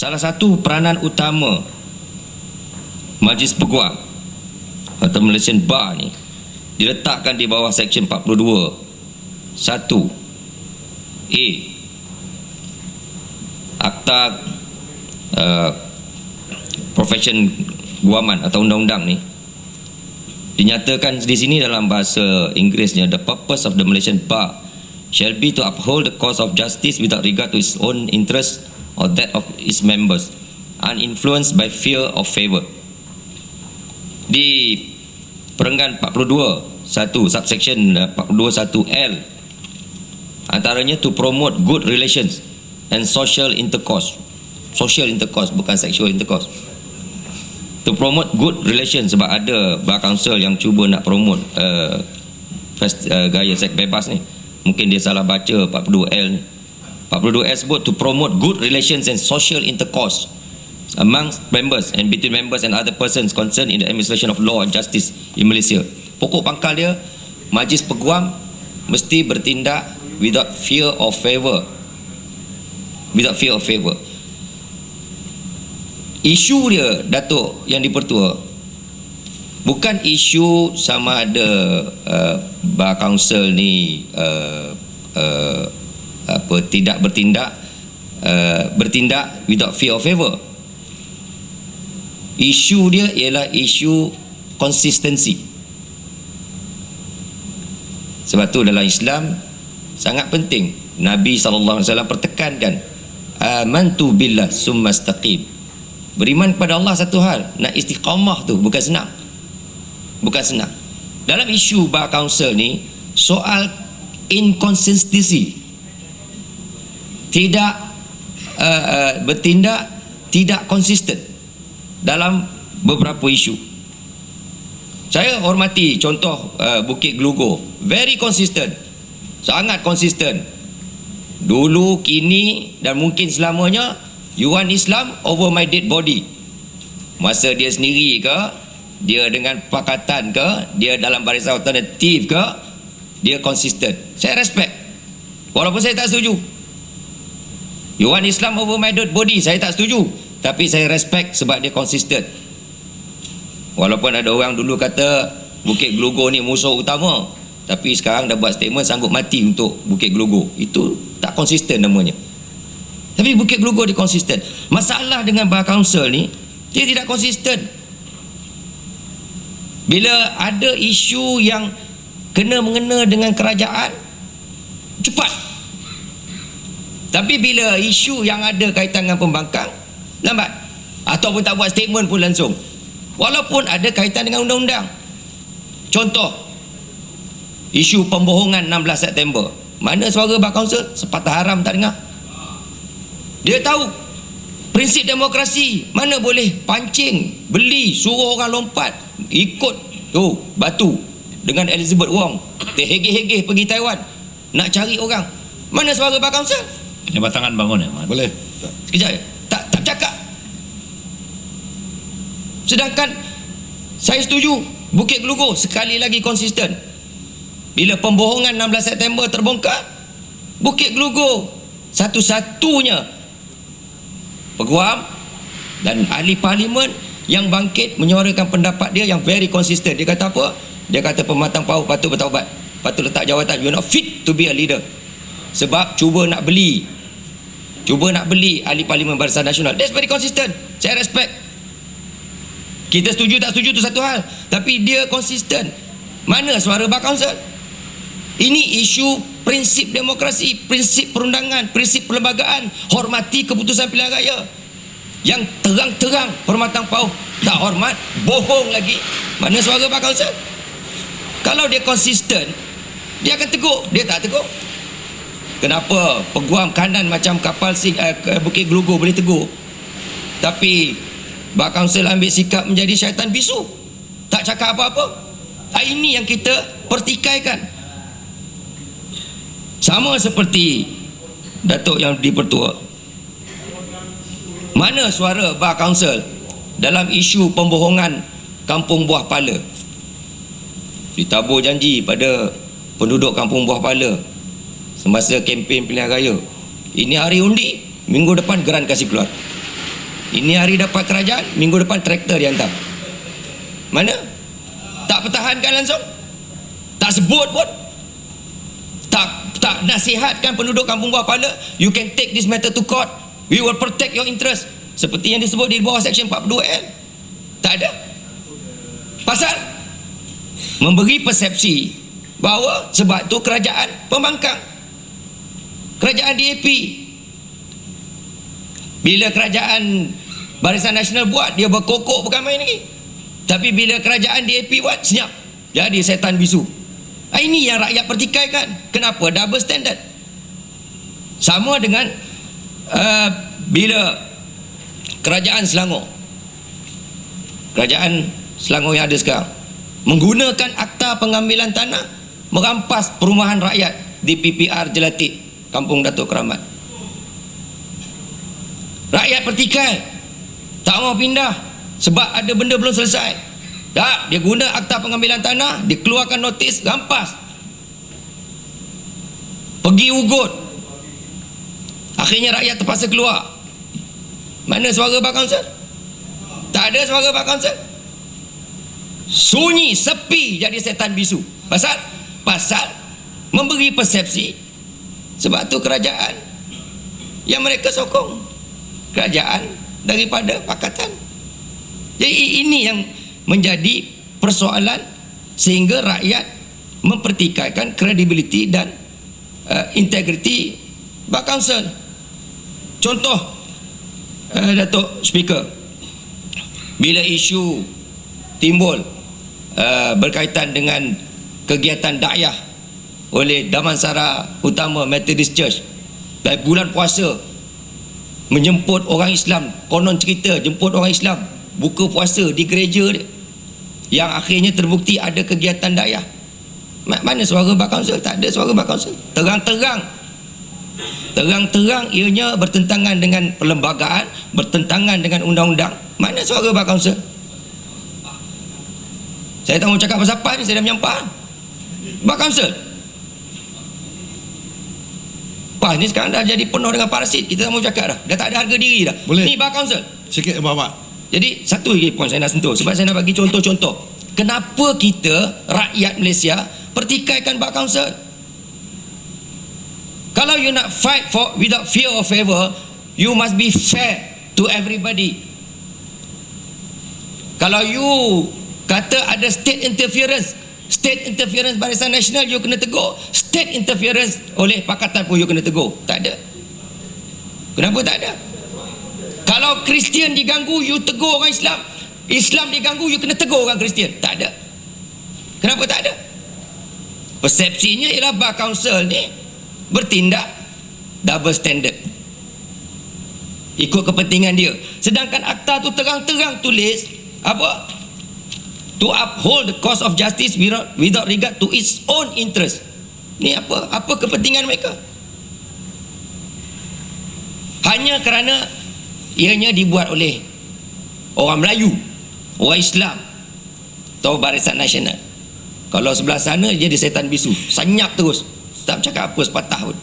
salah satu peranan utama Majlis Peguam atau Malaysian Bar ni diletakkan di bawah Seksyen 42 1A Akta Profession Guaman atau undang-undang ni. Dinyatakan di sini dalam bahasa Inggerisnya, the purpose of the Malaysian Bar shall be to uphold the cause of justice without regard to its own interest or that of its members, uninfluenced by fear or favour. Di perenggan 42 subsection 42(1)L, antaranya to promote good relations and social intercourse, bukan sexual intercourse, to promote good relations. Sebab ada bar council yang cuba nak promote gaya seks bebas ni, mungkin dia salah baca 42L ni. 42L sebut to promote good relations and social intercourse amongst members and between members and other persons concerned in the administration of law and justice in Malaysia. Pokok pangkal dia, Majlis Peguam mesti bertindak without fear or favour. Isu dia, Datuk yang dipertua, bukan isu sama ada bar council ni tidak bertindak without fear or favour. Isu dia ialah isu konsistensi. Sebab tu dalam Islam sangat penting, Nabi SAW pertekankan amantu billah summa istaqim. Beriman kepada Allah satu hal, nak istiqamah tu bukan senang. Dalam isu bar council ni, soal inkonsistensi, tidak bertindak tidak konsisten dalam beberapa isu. Saya hormati contoh Bukit Gelugur, very consistent, sangat konsisten. Dulu, kini dan mungkin selamanya, you want Islam over my dead body. Masa dia sendiri ke, dia dengan pakatan ke, dia dalam barisan alternatif ke, dia konsisten. Saya respect, walaupun saya tak setuju. You want Islam over my dead body, saya tak setuju, tapi saya respect sebab dia konsisten. Walaupun ada orang dulu kata Bukit Gelugur ni musuh utama, tapi sekarang dah buat statement sanggup mati untuk Bukit Gelugur. Itu tak konsisten namanya. Tapi Bukit Gelugur dia konsisten. Masalah dengan bar council ni, dia tidak konsisten. Bila ada isu yang kena-mengena dengan kerajaan, cepat. Tapi bila isu yang ada kaitan dengan pembangkang, lambat. Ataupun tak buat statement pun langsung, walaupun ada kaitan dengan undang-undang. Contoh, isu pembohongan 16 September. Mana suara bar council? Sepatah haram tak dengar. Dia tahu prinsip demokrasi, mana boleh pancing, beli, suruh orang lompat, ikut batu dengan Elizabeth Wong, terhegeh-hegeh pergi Taiwan nak cari orang. Mana suara bar council? Jabatan bangun ya, boleh. Sekejap, tak cakap. Sedangkan saya setuju Bukit Gelugur sekali lagi konsisten. Bila pembohongan 16 September terbongkar, Bukit Gelugur satu-satunya peguam dan ahli parlimen yang bangkit menyuarakan pendapat dia yang very konsisten. Dia kata apa? Dia kata Pematang Pauh patut bertaubat, patut letak jawatan. You're not fit to be a leader. Sebab cuba nak beli ahli parlimen Barisan Nasional. That's very consistent. Saya respect. Kita setuju tak setuju tu satu hal, tapi dia konsisten. Mana suara bar council? Ini isu prinsip demokrasi, prinsip perundangan, prinsip perlembagaan. Hormati keputusan pilihan raya. Yang terang-terang Permatang Pauh tak hormat, bohong lagi. Mana suara bar council? Kalau dia konsisten, dia akan tegur. Dia tak tegur. Kenapa peguam kanan macam kapal Bukit Gelugur boleh tegur, tapi bar council ambil sikap menjadi syaitan bisu, tak cakap apa-apa? Ini yang kita pertikaikan. Sama seperti Datuk yang dipertua, mana suara bar council dalam isu pembohongan Kampung Buah Pala? Ditabur janji pada penduduk Kampung Buah Pala semasa kempen pilihan raya, ini hari undi, minggu depan geran kasih keluar. Ini hari dapat kerajaan, minggu depan traktor dihantar. Mana? Tak pertahankan langsung, tak sebut pun, tak nasihatkan penduduk Kampung Buah Pala, you can take this matter to court, we will protect your interest, seperti yang disebut di bawah section 42L. Tak ada. Pasal memberi persepsi bahawa sebab tu kerajaan pembangkang, kerajaan DAP. Bila kerajaan Barisan Nasional buat, dia berkokok bukan main lagi. Tapi bila kerajaan DAP buat, senyap, jadi setan bisu. Ini yang rakyat pertikaikan. Kenapa? Double standard. Sama dengan bila kerajaan Selangor yang ada sekarang menggunakan akta pengambilan tanah, merampas perumahan rakyat di PPR Jelatik, Kampung Datuk Keramat. Rakyat pertikai, tak mau pindah sebab ada benda belum selesai. Tak, dia guna akta pengambilan tanah, dia keluarkan notis, rampas, pergi ugut. Akhirnya rakyat terpaksa keluar. Mana suara Bar Kansel? Tak ada suara Bar Kansel. Sunyi, sepi, jadi setan bisu. Pasal memberi persepsi sebab tu kerajaan yang mereka sokong, kerajaan daripada pakatan. Jadi ini yang menjadi persoalan sehingga rakyat mempertikaikan kredibiliti dan integriti Bar Kansel. Contoh, Datuk Speaker, bila isu timbul berkaitan dengan kegiatan dakwah oleh Damansara Utama Methodist Church dari bulan puasa, menjemput orang Islam, konon cerita jemput orang Islam buka puasa di gereja dia, yang akhirnya terbukti ada kegiatan dakwah. Mana suara Bar Kansel? Tak ada suara Bar Kansel. Terang-terang ianya bertentangan dengan perlembagaan, bertentangan dengan undang-undang. Mana suara Bar Kansel? Saya tak mau cakap pasal PAN ni, saya dah menyampah. Bar Kansel, PAN ni sekarang dah jadi penuh dengan parasit. Kita tak mau cakap dah, tak ada harga diri dah. Boleh. Ni Bar Kansel Sikit Bapak. Jadi satu lagi poin saya nak sentuh, sebab saya nak bagi contoh-contoh kenapa kita rakyat Malaysia pertikaikan Bar Kansel. Kalau you nak fight for without fear or favor, you must be fair to everybody. Kalau you kata ada state interference Barisan Nasional, you kena tegur. State interference oleh pakatan pun you kena tegur. Tak ada. Kenapa tak ada? Kalau Kristian diganggu, you tegur orang Islam. Islam diganggu, you kena tegur orang Kristian. Tak ada. Kenapa tak ada? Persepsinya ialah Bar Kansel ni bertindak double standard, ikut kepentingan dia. Sedangkan akta tu terang-terang tulis apa? To uphold the cause of justice without regard to its own interest. Ni apa? Apa kepentingan mereka? Hanya kerana ianya dibuat oleh orang Melayu, orang Islam atau Barisan Nasional. Kalau sebelah sana jadi setan bisu, senyap terus, tak cakap apa sepatah pun.